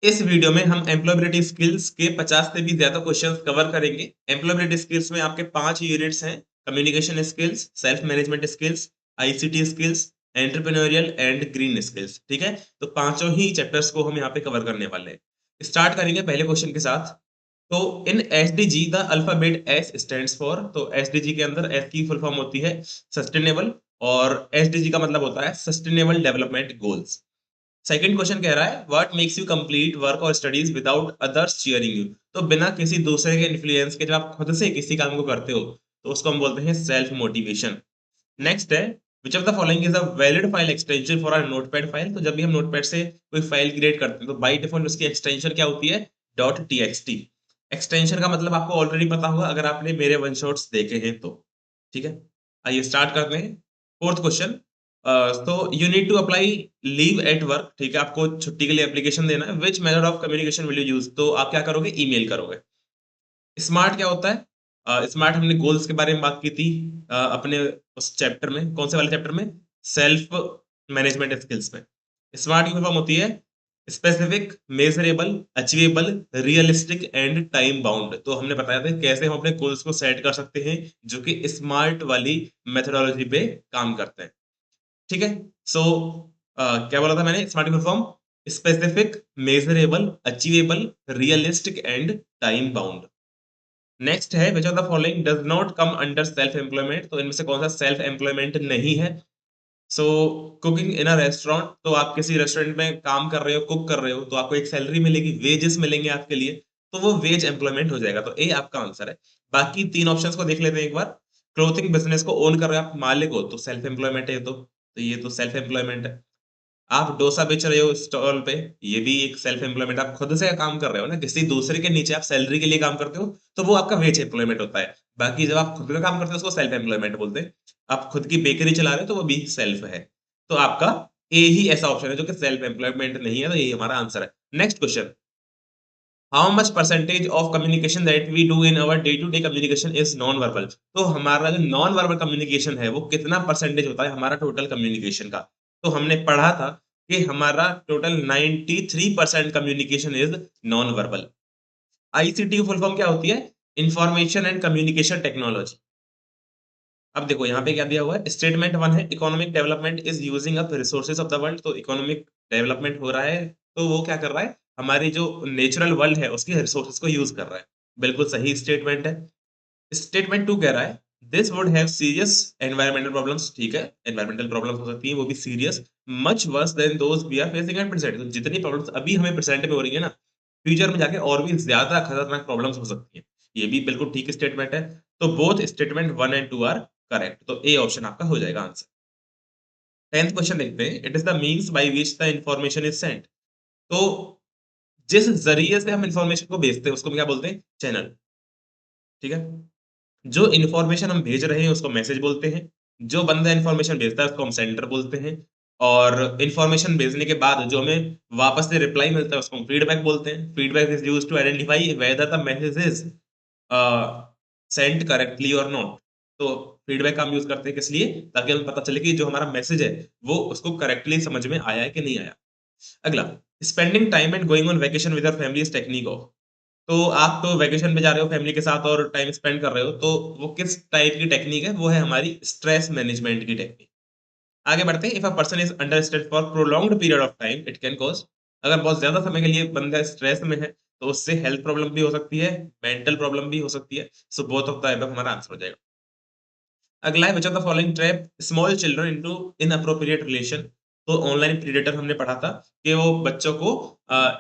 इस वीडियो में हम एम्प्लॉयबिलिटी स्किल्स के 50 से भी ज्यादा क्वेश्चंस कवर करेंगे। एम्प्लॉयबिलिटी स्किल्स में आपके 5 यूनिट्स हैं। Communication skills, self management skills, ICT skills, entrepreneurial and green skills. ठीक है, तो पांचों ही चैप्टर्स को हम यहाँ पे कवर करने वाले हैं। स्टार्ट करेंगे पहले क्वेश्चन के साथ। तो in SDG the alphabet S stands for, तो एसडीजी के अंदर एस की फुल फॉर्म होती है सस्टेनेबल, और एसडीजी का मतलब होता है sustainable development goals. Second question कह रहा है what makes you complete work और studies without others cheering you. तो बिना किसी दूसरे के इन्फ्लुएंस के जब आप खुद से किसी काम को करते हो तो उसको हम बोलते हैं सेल्फ मोटिवेशन। नेक्स्ट है which of the following is a valid file extension for a notepad file. तो जब भी हम नोटपैड से कोई फाइल क्रिएट करते हैं तो बाय डिफॉल्ट उसकी एक्सटेंशन क्या होती है? Dot TXT. एक्सटेंशन का मतलब आपको ऑलरेडी पता होगा अगर आपने मेरे वन शॉट्स देखे हैं तो। ठीक है, आइए स्टार्ट करते हैं। फोर्थ क्वेश्चन, तो you need to apply leave at work. ठीक है, आपको छुट्टी के लिए एप्लीकेशन देना है। Which method of communication will you use? तो आप क्या करोगे? ईमेल करोगे। स्मार्ट क्या होता है? स्मार्ट हमने गोल्स के बारे में बात की थी अपने उस चैप्टर में। कौन से वाले चैप्टर में? सेल्फ मैनेजमेंट स्किल्स में। स्मार्ट की फॉर्म होती है specific, measurable, achievable, realistic and time bound. तो हमने बताया था कैसे हम अपने गोल्स को सेट कर सकते हैं जो कि स्मार्ट वाली मेथोडोलॉजी पे काम करते हैं। ठीक है, सो क्या बोला था मैंने? स्मार्ट की full form specific, measurable, achievable, realistic and time bound. Next है which of the following does not come under self employment. तो इनमें से कौन सा सेल्फ एम्प्लॉयमेंट नहीं है? सो कुकिंग इन अ रेस्टोरेंट, तो आप किसी रेस्टोरेंट में काम कर रहे हो, कुक कर रहे हो, तो आपको एक सैलरी मिलेगी, वेजेस मिलेंगे आपके लिए, तो वो वेज एम्प्लॉयमेंट हो जाएगा। तो ए आपका आंसर है। बाकी तीन ऑप्शंस को देख लेते हैं एक बार। क्लोथिंग बिजनेस को ओन कर रहे हो आप, मालिक हो, तो सेल्फ एम्प्लॉयमेंट है ये तो ये तो सेल्फ एम्प्लॉयमेंट है। आप डोसा बेच रहे हो स्टॉल पे, ये भी एक सेल्फ एम्प्लॉयमेंट। आप खुद से काम कर रहे हो ना, किसी दूसरे के नीचे आप सैलरी के लिए काम करते हो, तो वो आपका वेज एम्प्लॉयमेंट होता है। बाकी जब आप खुद का काम करते हो उसको सेल्फ एम्प्लॉयमेंट बोलते हैं। आप खुद की बेकरी चला रहे हो तो वो भी सेल्फ है। तो आपका ए ही ऐसा ऑप्शन है जो कि सेल्फ एम्प्लॉयमेंट नहीं है, तो यही हमारा आंसर है। Next question, how much percentage of communication that we do in our day to day communication is non verbal. तो हमारा जो नॉन वर्बल कम्युनिकेशन है वो कितना परसेंटेज होता है हमारा टोटल कम्युनिकेशन का? तो हमने पढ़ा था कि हमारा total 93% communication is non verbal. ICT की फुल फॉर्म क्या होती है? Information and communication technology. अब देखो यहाँ पे क्या दिया हुआ है, स्टेटमेंट वन है economic development is using up resources of the world. तो इकोनॉमिक डेवलपमेंट हो रहा है, तो वो क्या कर रहा है? हमारी जो नेचुरल वर्ल्ड है उसकी रिसोर्सेज को यूज कर रहा है। बिल्कुल सही स्टेटमेंट है। स्टेटमेंट टू कह रहा है this would have serious environmental problems. ठीक है, एनवायरमेंटल प्रॉब्लम्स हो सकती है, वो भी serious, much worse than those we are facing at present. तो जितनी प्रॉब्लम्स अभी हमें प्रेजेंट में हो रही है ना, फ्यूचर में जाके और भी ज्यादा खतरनाक प्रॉब्लम्स हो सकती है। ये भी बिल्कुल ठीक स्टेटमेंट है। तो both statement one and two are correct, तो ए ऑप्शन आपका हो जाएगा आंसर। 10th क्वेश्चन देखते हैं, it is the means by which the information is sent. तो जिस जरिए से हम इंफॉर्मेशन को भेजते हैं उसको हम क्या बोलते हैं? चैनल। ठीक है, जो इंफॉर्मेशन हम भेज रहे हैं उसको मैसेज बोलते हैं। जो बंदा इंफॉर्मेशन भेजता है उसको हम सेंडर बोलते हैं। और इंफॉर्मेशन भेजने के बाद जो हमें वापस से रिप्लाई मिलता है उसको हम फीडबैक बोलते हैं। Feedback is used to identify whether the message is sent correctly और नॉट। तो फीडबैक का हम यूज करते हैं किस लिए? ताकि हमें पता चले कि जो हमारा मैसेज है वो उसको करेक्टली समझ में आया है कि नहीं आया। अगला, spending time and going on vacation with your family is technique of. तो आप तो वैकेशन पे जा रहे हो फैमिली के साथ और टाइम स्पेंड कर रहे हो, तो वो किस टाइप की टेक्निक है? वो है हमारी स्ट्रेस मैनेजमेंट की टेक्निक। आगे बढ़ते हैं। If a person is under stress for prolonged period of time it can cause. अगर बहुत ज्यादा समय के लिए बंदा स्ट्रेस में है तो उससे हेल्थ प्रॉब्लम भी हो सकती है, मेंटल प्रॉब्लम भी हो सकती है। So both of the above हमारा आंसर हो जाएगा। अगला है which of the following trap small children into inappropriate relation. तो ऑनलाइन प्रीडेटर हमने पढ़ा था कि वो बच्चों को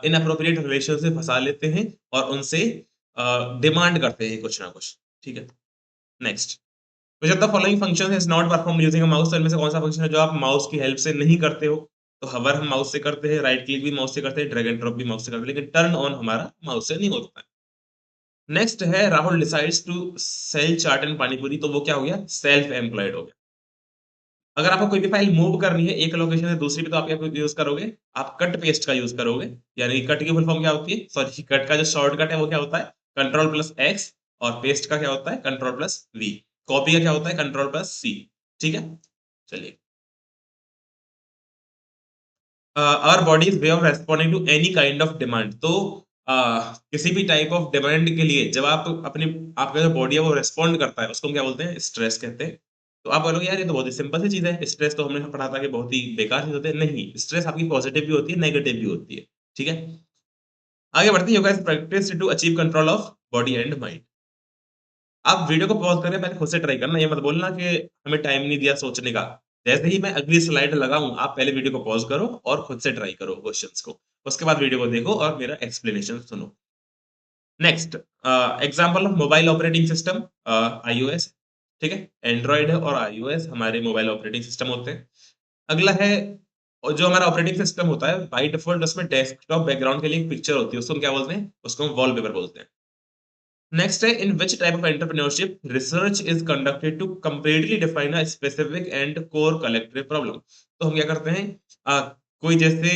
इनअप्रोप्रिएट रिलेशन से फंसा लेते हैं और उनसे डिमांड करते हैं कुछ ना कुछ। ठीक है, next, which of the following function is not perform using a mouse. तो इनमें से कौन सा फंक्शन है जो आप माउस की हेल्प से नहीं करते हो? तो हवर हम माउस से करते हैं, राइट क्लिक भी माउस से करते हैं, ड्रैग एंड ड्रॉप भी माउस से करते हैं, लेकिन टर्न ऑन हमारा माउस से नहीं होता है। नेक्स्ट है Rahul decides to sell chaat and panipuri. तो वो क्या हो गया? सेल्फ एम्प्लॉयड हो गया। अगर आपको कोई भी फाइल मूव करनी है एक लोकेशन से दूसरी पे, तो आप क्या यूज करोगे? आप कट पेस्ट का यूज करोगे। यानी कट की फुल फॉर्म क्या होती है? सॉरी, कट का जो शॉर्टकट है वो क्या होता है? Control plus x. और पेस्ट का क्या होता है? Control plus we. कॉपी का क्या होता है? Control plus C. ठीक है, चलिए our body is way of responding to any kind of demand. तो किसी भी टाइप ऑफ डिमांड के लिए जब आप अपने आपका जो बॉडी है वो रेस्पॉन्ड करता है, उसको हम क्या बोलते हैं? स्ट्रेस कहते हैं। तो आप बोलोगे यार ये तो बहुत ही सिंपल सी चीज है, स्ट्रेस तो हमने पढ़ा था कि बहुत ही बेकार चीज होती है। नहीं, स्ट्रेस आपकी पॉजिटिव भी होती है, नेगेटिव भी होती है। ठीक है, आगे बढ़ते हैं। Yoga is practice to achieve control of body and mind. आप वीडियो को पॉज़ करके पहले खुद से ट्राई करना, ये मत बोलना कि हमें टाइम नहीं दिया सोचने का। जैसे ही मैं अगली स्लाइड लगाऊँ, आप पहले वीडियो को पॉज़ करो और खुद से ट्राई करो क्वेश्चन्स को। उसके बाद वीडियो को देखो और मेरा एक्सप्लेनेशन सुनो। Next example of mobile operating system iOS, ठीक है? एंड्रॉयड है और आईओएस हमारे मोबाइल ऑपरेटिंग सिस्टम होते हैं। अगला है और जो हमारा ऑपरेटिंग सिस्टम होता है, बाय डिफ़ॉल्ट उसमें डेस्कटॉप बैकग्राउंड के लिए एक पिक्चर होती है, उसको हम क्या बोलते हैं? उसको हम वॉलपेपर बोलते हैं। नेक्स्ट है in which type of entrepreneurship research is conducted to completely define a specific and core collective problem. तो हम क्या करते हैं? कोई जैसे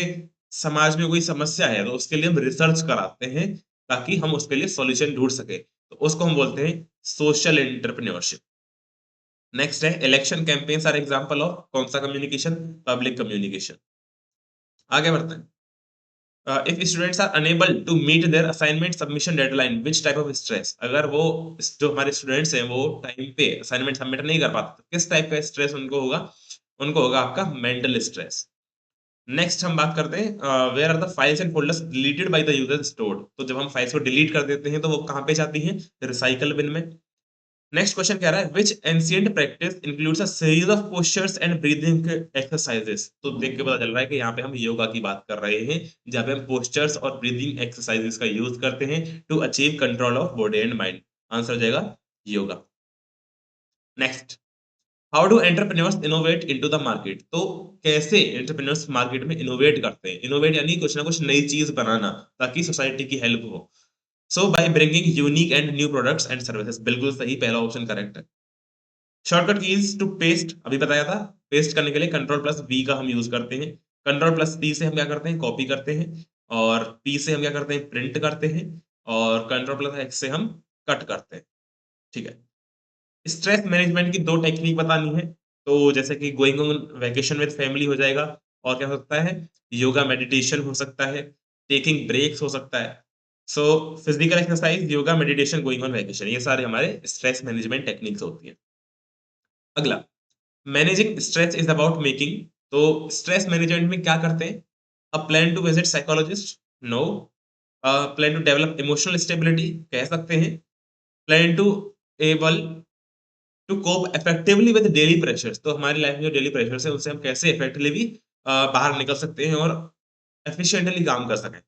समाज में कोई समस्या है तो उसके लिए हम रिसर्च कराते हैं ताकि हम उसके लिए सॉल्यूशन ढूंढ सके, तो उसको हम बोलते हैं सोशल एंटरप्रेन्योरशिप। नेक्स्ट है election campaigns are example of कौन सा कम्युनिकेशन? Public communication. आगे बढ़ते हैं। if students are unable to meet their assignment submission deadline which type of stress? अगर वो जो हमारे स्टूडेंट्स हैं वो टाइम पे असाइनमेंट सबमिट नहीं कर पाते तो किस टाइप का स्ट्रेस उनको होगा? उनको होगा आपका मेंटल स्ट्रेस। नेक्स्ट हम बात करते हैं where are the files and folders deleted by the user stored. तो जब हम फाइल्स को डिलीट कर देते हैं तो वो कहाँ पे जाती हैं? रिसाइकल बिन में। नेक्स्ट क्वेश्चन कह रहा है which ancient practice includes a series of postures and breathing exercises. तो देख के पता चल रहा है कि यहाँ पे हम योगा की बात कर रहे हैं, जहाँ पे हम पोस्चर्स और ब्रीदिंग एक्सरसाइजेस का यूज करते हैं to achieve control of body and mind. Answer हो जाएगा yoga. Next, how do entrepreneurs innovate into the market. तो कैसे एंटरप्रेन्योर्स मार्केट में इनोवेट करते हैं? इनोवेट यानी कुछ ना कुछ नई चीज बनाना ताकि सोसाइटी की हेल्प हो। So by bringing unique and new products and services. बिल्कुल सही, पहला ऑप्शन करेक्ट है। शॉर्टकट कीज टू पेस्ट अभी बताया था। पेस्ट करने के लिए कंट्रोल प्लस वी का हम यूज करते हैं। कंट्रोल प्लस पी से हम क्या करते हैं? कॉपी करते हैं। और पी से हम क्या करते हैं? प्रिंट करते हैं। और कंट्रोल प्लस एक्स से हम कट करते हैं। ठीक है, स्ट्रेस मैनेजमेंट की दो टेक्निक बतानी है। तो जैसे कि going on vacation with family हो जाएगा, और क्या हो सकता है? योगा मेडिटेशन हो सकता है, टेकिंग ब्रेक्स हो सकता है। So physical exercise, yoga, meditation, going on vacation, ये सारे हमारे स्ट्रेस मैनेजमेंट टेक्निक्स होती हैं। अगला, managing stress is about making. तो स्ट्रेस मैनेजमेंट में क्या करते हैं? A plan to visit psychologist? No. Plan to develop emotional stability? कह सकते हैं। Plan to able to cope effectively with daily pressures. तो हमारी लाइफ में जो डेली प्रेशर्स है उनसे हम कैसे इफेक्टिवली बाहर निकल सकते हैं और एफिशिएंटली काम कर सकें।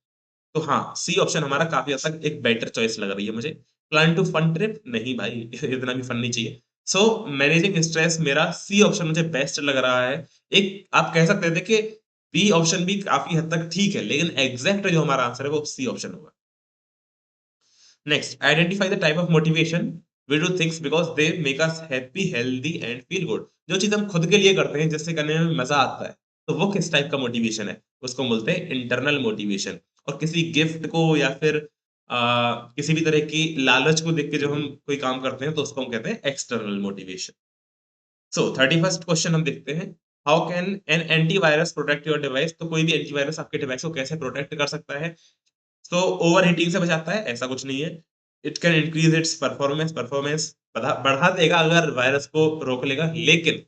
तो हाँ, सी ऑप्शन हमारा काफ़ी हद तक एक बेटर चॉइस लग रही है मुझे। Plan to fun trip? नहीं भाई, इतना भी फन नहीं चाहिए। सो मैनेजिंग स्ट्रेस, मेरा सी ऑप्शन मुझे बेस्ट लग रहा है। एक आप कह सकते थे कि बी ऑप्शन भी काफ़ी हद तक ठीक है, लेकिन एग्ज़ैक्ट जो हमारा आंसर है वो सी ऑप्शन होगा। Next, identify the type of motivation we do things because they make us happy, healthy and feel good. जो चीज़ हम खुद के लिए करते हैं जिससे करने में मज़ा आता है, तो वो किस टाइप का मोटिवेशन है? उसको हम बोलते हैं इंटरनल मोटिवेशन। और किसी गिफ्ट को या फिर किसी भी तरह की लालच को देख के जो हम कोई काम करते हैं तो उसको हम कहते हैं एक्सटर्नल मोटिवेशन। सो 31st क्वेश्चन हम देखते हैं। How can an antivirus protect your device. तो कोई भी एंटीवायरस आपके डिवाइस को कैसे प्रोटेक्ट कर सकता है? तो ओवरहीटिंग से बचाता है? ऐसा कुछ नहीं है। It can increase its performance, performance बढ़ा देगा अगर वायरस को रोक लेगा, लेकिन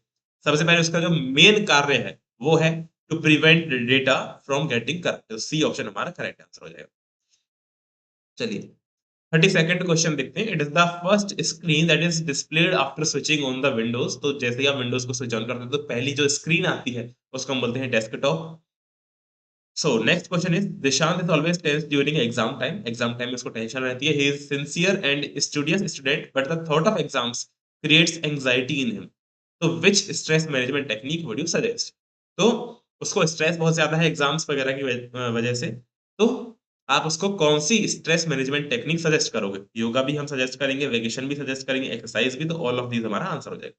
सबसे पहले उसका जो मेन कार्य है वो है to prevent data from getting corrupt. तो सी ऑप्शन हमारा करेक्ट आंसर हो जाएगा। चलिए 32nd क्वेश्चन देखते हैं। It is the first screen that is displayed after switching on the Windows. तो जैसे ही आप विंडोज को स्विच ऑन करते हैं तो पहली जो स्क्रीन आती है उसको हम बोलते हैं desktop. So next question is Dishant is always tense during exam time. Exam time में उसको टेंशन रहती है। He is sincere and studious student but the thought of exams creates anxiety in him. तो which stress management technique would you suggest? तो उसको stress बहुत ज्यादा है एग्जाम्स वगैरह की वजह से। तो आप उसको कौन सी स्ट्रेस मैनेजमेंट टेक्निक सजेस्ट करोगे? योगा भी हम सजेस्ट करेंगे, वेकेशन भी सजेस्ट करेंगे, एक्सरसाइज भी। तो ऑल ऑफ दीज हमारा आंसर हो जाएगा।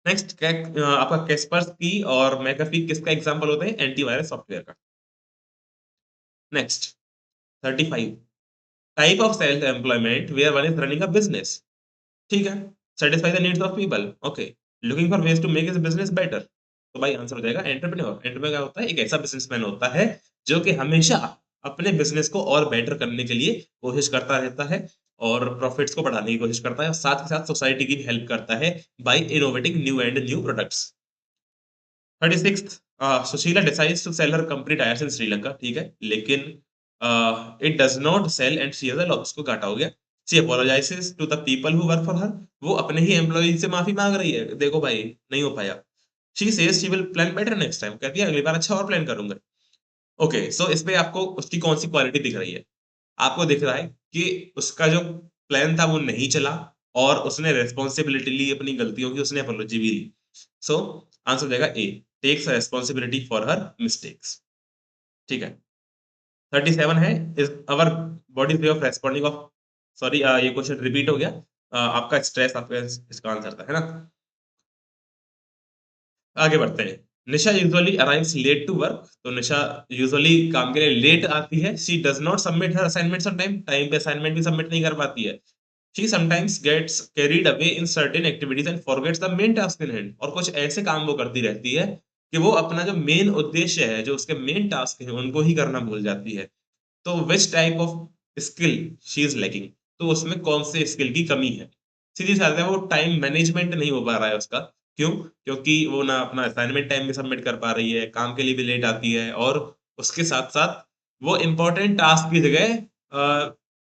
नेक्स्ट, आपका कैस्पर्सकी और मैकाफी किसका एग्जांपल होते हैं? एंटीवायरस सॉफ्टवेयर का। Next 35, type of self employment where one is running a business. ठीक है, satisfy the needs of people. Okay, looking for ways to make his business better. तो भाई आंसर हो जाएगा एंटरप्रेन्योर। एंटरप्रेन्योर क्या होता है? एक ऐसा बिजनेसमैन होता है जो कि हमेशा अपने बिजनेस को और बेटर करने के लिए कोशिश करता रहता है और प्रॉफिट्स को बढ़ाने की कोशिश करता है और साथ ही साथ सोसाइटी की भी हेल्प करता है by innovating new products. 36th, Sushila decides to sell her company tires in Sri Lanka, ठीक है, लेकिन it does not sell and she has a loss, उसको घाटा हो गया। She apologizes to the people who work for her, वो अपने ही एम्प्लॉय से माफी मांग रही है, देखो भाई नहीं हो पाया। She says she will plan better next time, कहती है अगली बार अच्छा और प्लान करूंगा। ओके, सो इसमें आपको उसकी कौन सी क्वालिटी दिख रही है? आपको दिख रहा है कि उसका जो प्लान था वो नहीं चला और उसने रेस्पॉन्सिबिलिटी ली अपनी गलतियों की, उसने अपोलॉजी भी ली। सो आंसर हो जाएगा A, takes responsibility for her mistakes. ठीक है। 37 है, is our body's way of responding of, sorry ये क्वेश्चन रिपीट हो गया। आपका स्ट्रेस आपका इसका आंसर था, है ना। आगे बढ़ते हैं। Nisha usually arrives late to work, तो निशा यूजुअली काम के लिए लेट आती है। She does not submit her assignments on time, time पे असाइनमेंट भी सबमिट नहीं कर पाती है। She sometimes gets carried away in certain activities and forgets the main task in hand, और कुछ ऐसे काम वो करती रहती है कि वो अपना जो मेन उद्देश्य है, जो उसके मेन टास्क है, उनको ही करना भूल जाती है। तो विच type of skill she is lacking, तो उसमें कौन से स्किल की कमी है? सीधी सी बात है, वो टाइम मैनेजमेंट नहीं हो पा रहा है उसका। क्यों? क्योंकि वो ना अपना असाइनमेंट टाइम में सबमिट कर पा रही है, काम के लिए भी लेट आती है, और उसके साथ साथ वो इम्पोर्टेंट टास्क की जगह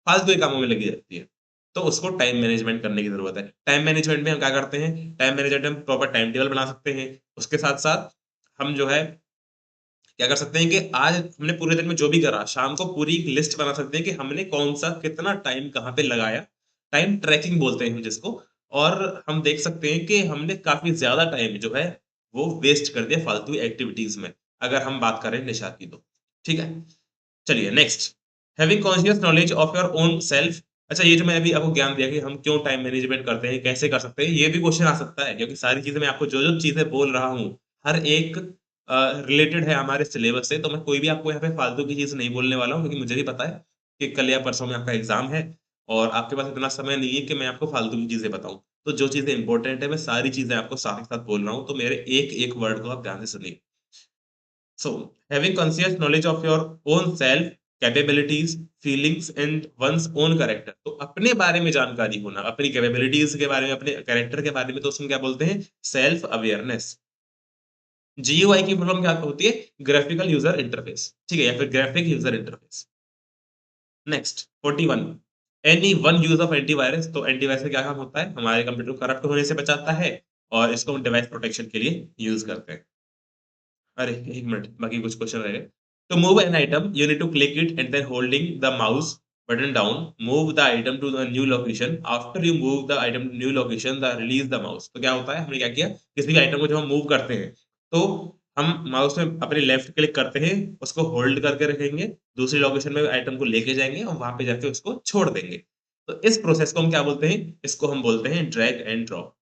फालतू के कामों में लगी रहती है। तो उसको टाइम मैनेजमेंट करने की जरूरत है। टाइम मैनेजमेंट में हम क्या करते हैं? टाइम मैनेजमेंट में प्रॉपर टाइम टेबल बना सकते हैं। उसके साथ साथ हम जो है क्या कर सकते हैं कि आज हमने पूरे दिन में जो भी करा, शाम को पूरी एक लिस्ट बना सकते हैं कि हमने कौन सा कितना टाइम कहाँ पे लगाया। टाइम ट्रैकिंग बोलते हैं हम जिसको। और हम देख सकते हैं कि हमने काफी ज्यादा टाइम जो है वो वेस्ट कर दिया फालतू एक्टिविटीज में, अगर हम बात करें निशा की तो। ठीक है, चलिए next. Having conscious knowledge of your own self. अच्छा, ये जो मैं अभी आपको ज्ञान दिया कि हम क्यों टाइम मैनेजमेंट करते हैं, कैसे कर सकते हैं, ये भी क्वेश्चन आ सकता है, क्योंकि सारी चीजें मैं आपको जो जो चीजें बोल रहा हूँ हर एक रिलेटेड है हमारे सिलेबस से। तो मैं कोई भी आपको यहाँ पे फालतू की चीज नहीं बोलने वाला हूँ, क्योंकि मुझे भी पता है कि कल या परसों में आपका एग्जाम है और आपके पास इतना समय नहीं है कि मैं आपको फालतू की चीजें बताऊं। तो जो चीजें इंपॉर्टेंट है मैं सारी चीजें आपको साथ ही साथ बोल रहा हूँ, तो मेरे एक एक वर्ड को आप ध्यान से सुनिए। So, having conscious knowledge of your own self, capabilities, feelings and one's own character, तो अपने बारे में जानकारी होना, अपनी कैपेबिलिटीज के बारे में, अपने कैरेक्टर के बारे में, तो उसमें क्या बोलते हैं? Self awareness. जीयूआई की प्रॉब्लम क्या होती है? ग्राफिकल यूजर इंटरफेस, ठीक है, या फिर graphic user interface. Next 41, any one use of antivirus, तो एंटीवायरस का क्या काम होता है? हमारे कंप्यूटर को करप्ट होने से बचाता है और इसको हम डिवाइस प्रोटेक्शन के लिए यूज करते हैं। अरे एक मिनट, बाकी कुछ क्वेश्चन रह गए। To move an item, you need to click it and then holding the mouse button down, move the item to the new location. After you move the item to new location, the release the mouse. तो क्या होता है? हमने क्या किया? किसी भी item को जब हम मूव करते हैं, तो हम माउस में अपने लेफ्ट क्लिक करते हैं, उसको होल्ड करके रखेंगे, दूसरी लोकेशन में आइटम को लेके जाएंगे और वहां पे जाके उसको छोड़ देंगे। तो इस प्रोसेस को हम क्या बोलते हैं? इसको हम बोलते हैं ड्रैग एंड ड्रॉप।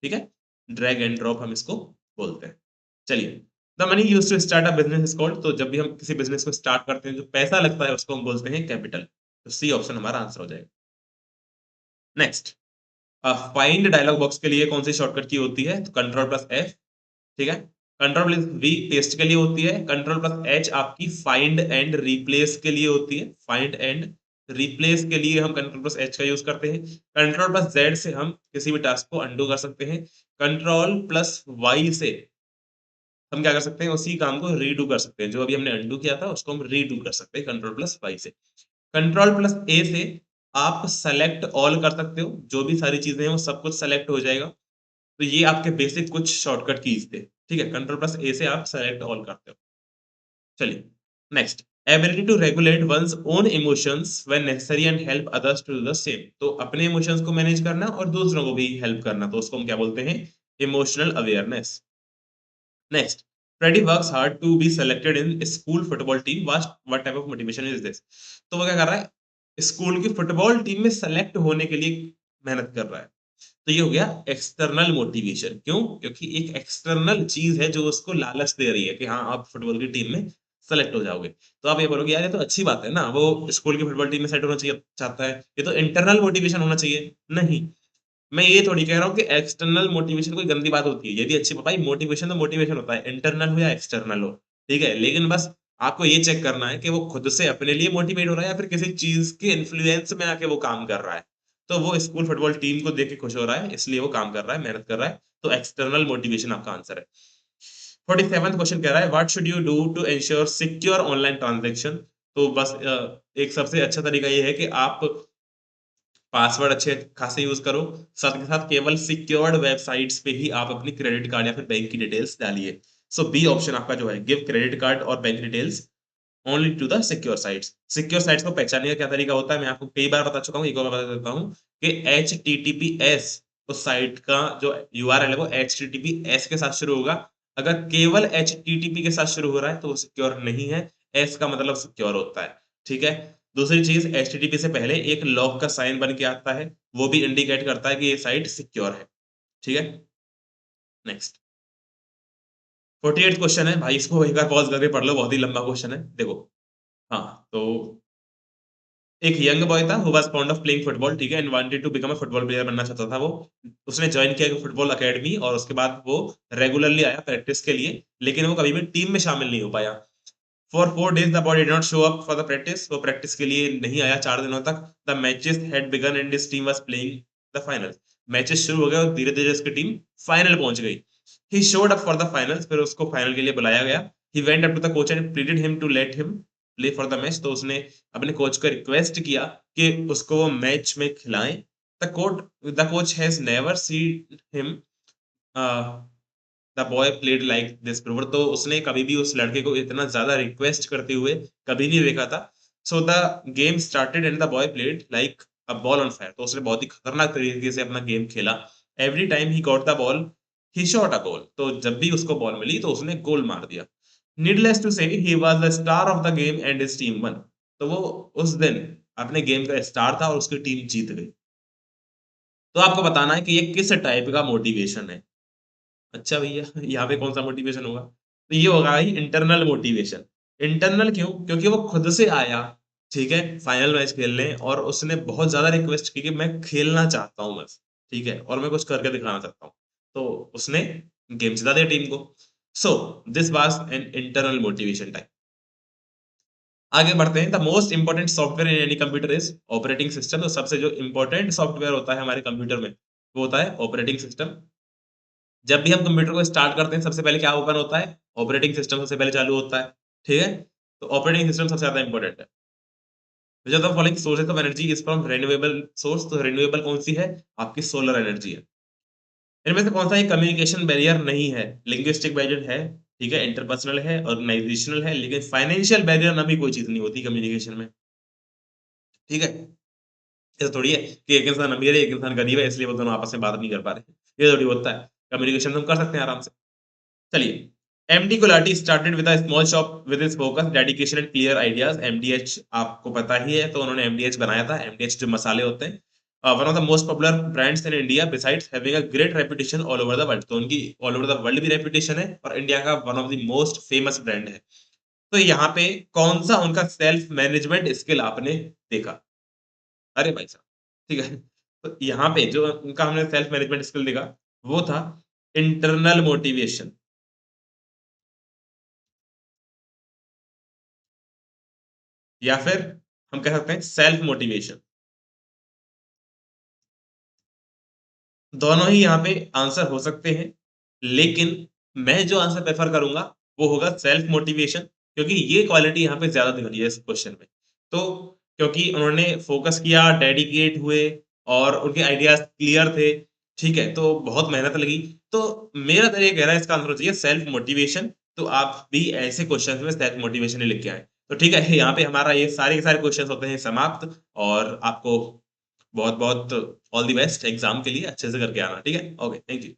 ठीक है, ड्रैग एंड ड्रॉप हम इसको बोलते हैं। चलिए, the money use to start a business is called, तो जब भी हम किसी बिजनेस को स्टार्ट करते हैं जो पैसा लगता है उसको हम बोलते हैं कैपिटल। तो सी ऑप्शन हमारा आंसर हो जाएगा। नेक्स्ट, फाइंड डायलॉग बॉक्स के लिए कौन सी शॉर्टकट की होती है? तो कंट्रोल प्लस एफ, ठीक है। कंट्रोल प्लस वी पेस्ट के लिए होती है। कंट्रोल प्लस एच आपकी फाइंड एंड रिप्लेस के लिए होती है। फाइंड एंड रिप्लेस के लिए हम कंट्रोल प्लस एच का यूज करते हैं। कंट्रोल प्लस जेड से हम किसी भी टास्क को अंडू कर सकते हैं। कंट्रोल प्लस वाई से हम क्या कर सकते हैं? उसी काम को रीडू कर सकते हैं, जो अभी हमने अंडू किया था उसको हम रीडू कर सकते हैं कंट्रोल प्लस वाई से। कंट्रोल प्लस ए से आप सेलेक्ट ऑल कर सकते हो, जो भी सारी चीजें हैं वो सब कुछ सेलेक्ट हो जाएगा। तो ये आपके बेसिक कुछ शॉर्टकट कीज थे, ठीक है। कंट्रोल प्लस ए से आप सेलेक्ट ऑल करते हो। चलिए next, ability to regulate one's own emotions when necessary and help others to do the same, तो अपने इमोशंस को मैनेज करना और दूसरों को भी हेल्प करना, तो उसको हम क्या बोलते हैं? Emotional awareness. Next, Freddie works hard to be selected in school football team. What type of motivation is this? तो वो क्या कर रहा है? स्कूल की फुटबॉल टीम में सेलेक्ट होने के लिए मेहनत कर रहा है। तो ये हो गया एक्सटर्नल मोटिवेशन। क्यों? क्योंकि एक एक्सटर्नल चीज है जो उसको लालच दे रही है कि हाँ आप फुटबॉल की टीम में सेलेक्ट हो जाओगे। तो आप ये बोलोगे यार ये तो अच्छी बात है ना, वो स्कूल की फुटबॉल टीम में सेलेक्ट होना चाहिए चाहता है, ये तो इंटरनल मोटिवेशन होना चाहिए। नहीं, मैं ये थोड़ी कह रहा हूँ कि एक्सटर्नल मोटिवेशन कोई गंदी बात होती है, यदि अच्छी भाई मोटिवेशन तो मोटिवेशन होता है, इंटरनल हो या एक्सटर्नल हो, ठीक है, लेकिन बस आपको ये चेक करना है कि वो खुद से अपने लिए मोटिवेट हो रहा है या फिर किसी चीज के इन्फ्लुएंस में आके वो काम कर रहा है। तो वो स्कूल फुटबॉल टीम को देख के खुश हो रहा है, इसलिए वो काम कर रहा है, मेहनत कर रहा है, तो एक्सटर्नल मोटिवेशन आपका आंसर है। 47th क्वेश्चन कह रहा है what should you do to ensure secure online transaction. तो बस एक सबसे अच्छा तरीका ये है कि आप पासवर्ड अच्छे खासे यूज करो, साथ के साथ केवल सिक्योर्ड वेबसाइट्स पे ही आप अपनी क्रेडिट कार्ड या फिर बैंक की डिटेल्स डालिए। सो बी ऑप्शन आपका जो है, गिव क्रेडिट कार्ड और bank details only to the secure sites. Secure sites को पहचानने का क्या तरीका होता है, मैं आपको कई बार बता चुका हूँ, एक और बार बता देता हूँ कि HTTPS उस साइट का जो URL है वो HTTPS के साथ शुरू होगा। अगर केवल HTTP के साथ शुरू हो रहा है तो वो सिक्योर नहीं है, S का मतलब सिक्योर होता है, ठीक है। दूसरी चीज, HTTP से पहले एक लॉग का साइन बन के आता है, वो भी इंडिकेट करता है कि ये साइट सिक्योर है, ठीक है। नेक्स्ट 48 क्वेश्चन है भाई, इसको एक बार पॉज करके पढ़ लो, बहुत ही लंबा क्वेश्चन है, देखो। हाँ, तो एक यंग बॉय था who was found of playing football, ठीक है, and wanted to become a football player, बनना चाहता था वो। उसने ज्वाइन किया फुटबॉल एकेडमी और उसके बाद वो रेगुलरली आया प्रैक्टिस के लिए, लेकिन वो कभी भी टीम में शामिल नहीं हो पाया। For 4 days the boy did not show up for the practice, वो प्रैक्टिस के लिए नहीं आया 4 दिनों तक। The matches had begun and his team was playing the final. Matches शुरू हो गए और धीरे धीरे उसकी टीम फाइनल पहुंच गई। He showed up for the finals, फिर उसको फाइनल के लिए बुलाया गया। He went up to the coach and pleaded him to let him play for the match, तो उसने अपने कोच को रिक्वेस्ट किया कि उसको वो मैच में खिलाएं। The coach has never seen him the boy played like this before, तो उसने कभी भी उस लड़के को इतना ज्यादा रिक्वेस्ट करते हुए कभी नहीं देखा था। So the game started and the boy played like a ball on fire, तो उसने बहुत ही खतरनाक तरीके से अपना गेम खेला। Every time he got the ball he shot a goal, तो जब भी उसको बॉल मिली तो उसने गोल मार दिया। नीडलेस टू से he was the star of the game and his team one, तो वो उस दिन अपने गेम का स्टार था और उसकी टीम जीत गई। तो आपको बताना है कि ये किस टाइप का मोटिवेशन है। अच्छा भैया, यहाँ पे कौन सा मोटिवेशन होगा, तो ये होगा ही इंटरनल मोटिवेशन। इंटरनल क्यों, क्योंकि वो खुद से आया, ठीक है, फाइनल मैच खेलने, और उसने बहुत ज्यादा रिक्वेस्ट की कि मैं खेलना चाहता हूँ बस, ठीक है, और मैं कुछ करके दिखाना चाहता हूँ, तो उसने गेम जिता दिया टीम को। So this was an internal motivation type. आगे बढ़ते हैं। The most important software in any computer is operating system, तो सबसे जो इंपॉर्टेंट सॉफ्टवेयर होता है हमारे कंप्यूटर में वो होता है ऑपरेटिंग सिस्टम। जब भी हम कंप्यूटर को स्टार्ट करते हैं सबसे पहले क्या ओपन होता है, ऑपरेटिंग सिस्टम सबसे पहले चालू होता है, ठीक है। तो ऑपरेटिंग सिस्टम सबसे ज्यादा इंपॉर्टेंट है। Which of the following sources of energy is from renewable source, तो रिन्यूएबल कौन सी है, आपकी सोलर एनर्जी है। इनमें से कौन सा एक कम्युनिकेशन बैरियर नहीं है, लिंग्विस्टिक बैरियर है, ठीक है, इंटरपर्सनल है, ऑर्गेनाइजेशनल है, लेकिन फाइनेंशियल बैरियर नाम की कोई चीज नहीं होती कम्युनिकेशन में, ठीक है। ऐसा थोड़ी है कि एक इंसान अमीर है एक इंसान गरीब है इसलिए वो दोनों आपस में बात नहीं कर पा रहे, ये थोड़ी होता है। कम्युनिकेशन हम कर सकते हैं आराम से। चलिए, MD Gulati started with a small shop with his focus dedication and clear ideas. MDH आपको पता ही है, तो उन्होंने एमडीएच बनाया था। एमडीएच जो मसाले होते हैं, one of the most popular brands in India besides having a great reputation all over the world, तो उनकी ऑल ओवर द वर्ल्ड भी रेपुटेशन है और इंडिया का one of the most famous brand है। तो यहाँ पे कौन सा उनका सेल्फ मैनेजमेंट स्किल आपने देखा, अरे भाई साहब, ठीक है। तो यहाँ पे जो उनका हमने सेल्फ मैनेजमेंट स्किल देखा वो था इंटरनल मोटिवेशन, या फिर हम कह सकते हैं सेल्फ मोटिवेशन। दोनों ही यहाँ पे आंसर हो सकते हैं, लेकिन मैं जो आंसर प्रेफर करूंगा वो होगा सेल्फ मोटिवेशन, क्योंकि ये क्वालिटी यहाँ पे ज्यादा दिख रही है इस क्वेश्चन में। तो क्योंकि उन्होंने फोकस किया, डेडिकेट हुए और उनके आइडियाज क्लियर थे, ठीक है, तो बहुत मेहनत लगी। तो मेरा तो ये कह रहा है इसका आंसर हो चाहिए सेल्फ मोटिवेशन। तो आप भी ऐसे क्वेश्चन में सेल्फ मोटिवेशन ही लिख के आए। तो ठीक है, यहाँ पे हमारा ये सारे के सारे क्वेश्चन होते हैं समाप्त, और आपको बहुत बहुत ऑल द बेस्ट एग्जाम के लिए, अच्छे से करके आना, ठीक है, ओके, थैंक यू।